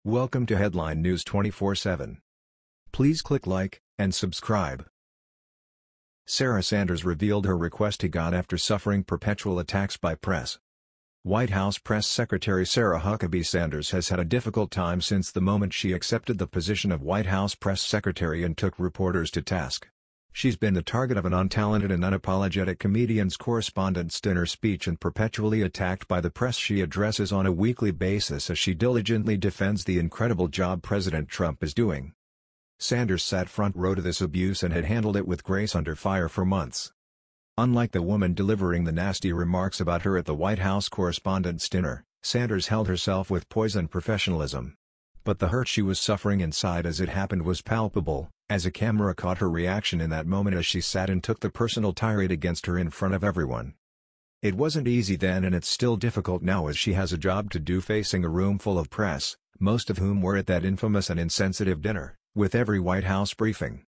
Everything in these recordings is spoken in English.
Welcome to Headline News 24/7. Please click like and subscribe. Sarah Sanders revealed her request to God after suffering perpetual attacks by press. White House Press Secretary Sarah Huckabee Sanders has had a difficult time since the moment she accepted the position of White House Press Secretary and took reporters to task. She's been the target of an untalented and unapologetic comedian's correspondent's dinner speech and perpetually attacked by the press she addresses on a weekly basis as she diligently defends the incredible job President Trump is doing. Sanders sat front row to this abuse and had handled it with grace under fire for months. Unlike the woman delivering the nasty remarks about her at the White House Correspondents' Dinner, Sanders held herself with poise and professionalism. But the hurt she was suffering inside as it happened was palpable, as a camera caught her reaction in that moment as she sat and took the personal tirade against her in front of everyone. It wasn't easy then and it's still difficult now as she has a job to do facing a room full of press, most of whom were at that infamous and insensitive dinner, with every White House briefing.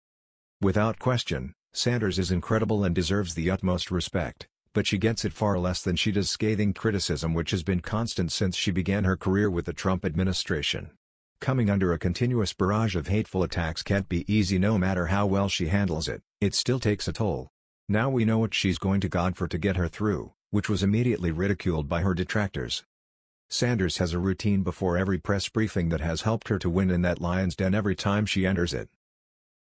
Without question, Sanders is incredible and deserves the utmost respect, but she gets it far less than she does scathing criticism which has been constant since she began her career with the Trump administration. Coming under a continuous barrage of hateful attacks can't be easy no matter how well she handles it, it still takes a toll. Now we know what she's going to God for to get her through, which was immediately ridiculed by her detractors. Sanders has a routine before every press briefing that has helped her to win in that lion's den every time she enters it.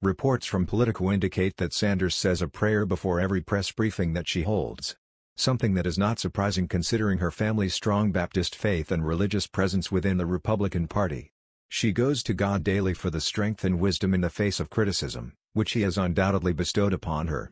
Reports from Politico indicate that Sanders says a prayer before every press briefing that she holds. Something that is not surprising considering her family's strong Baptist faith and religious presence within the Republican Party. She goes to God daily for the strength and wisdom in the face of criticism, which He has undoubtedly bestowed upon her.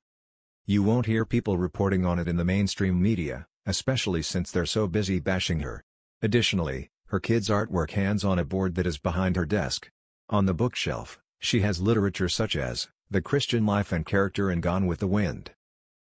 You won't hear people reporting on it in the mainstream media, especially since they're so busy bashing her. Additionally, her kids' artwork hangs on a board that is behind her desk. On the bookshelf, she has literature such as The Christian Life and Character and Gone with the Wind.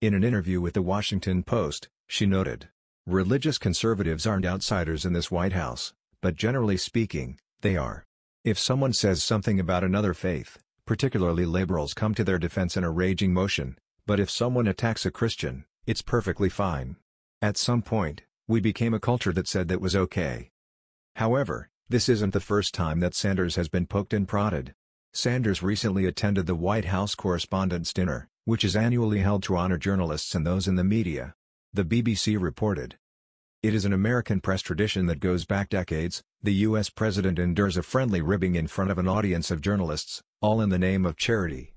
In an interview with the Washington Post, she noted, "Religious conservatives aren't outsiders in this White House, but generally speaking, they are. If someone says something about another faith, particularly liberals come to their defense in a raging motion, but if someone attacks a Christian, it's perfectly fine. At some point, we became a culture that said that was okay." However, this isn't the first time that Sanders has been poked and prodded. Sanders recently attended the White House Correspondents' Dinner, which is annually held to honor journalists and those in the media. The BBC reported. It is an American press tradition that goes back decades. The U.S. president endures a friendly ribbing in front of an audience of journalists, all in the name of charity.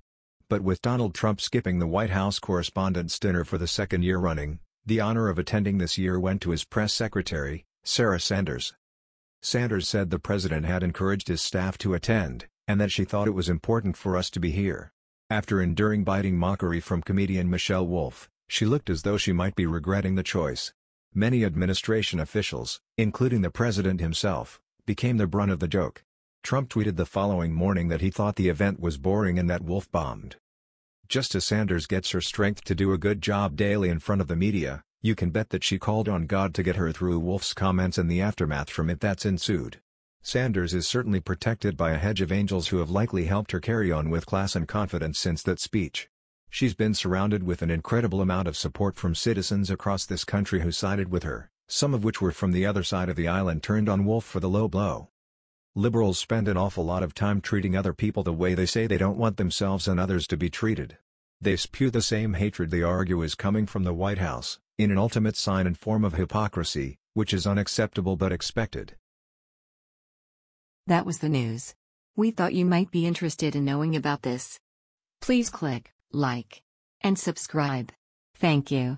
But with Donald Trump skipping the White House Correspondents' Dinner for the second year running, the honor of attending this year went to his press secretary, Sarah Sanders. Sanders said the president had encouraged his staff to attend, and that she thought it was important for us to be here. After enduring biting mockery from comedian Michelle Wolf, she looked as though she might be regretting the choice. Many administration officials, including the president himself, became the brunt of the joke. Trump tweeted the following morning that he thought the event was boring and that Wolf bombed. Just as Sanders gets her strength to do a good job daily in front of the media, you can bet that she called on God to get her through Wolf's comments and the aftermath from it that's ensued. Sanders is certainly protected by a hedge of angels who have likely helped her carry on with class and confidence since that speech. She's been surrounded with an incredible amount of support from citizens across this country who sided with her, some of which were from the other side of the aisle and turned on Wolf for the low blow. Liberals spend an awful lot of time treating other people the way they say they don't want themselves and others to be treated. They spew the same hatred they argue is coming from the White House, in an ultimate sign and form of hypocrisy, which is unacceptable but expected. That was the news. We thought you might be interested in knowing about this. Please click like and subscribe. Thank you.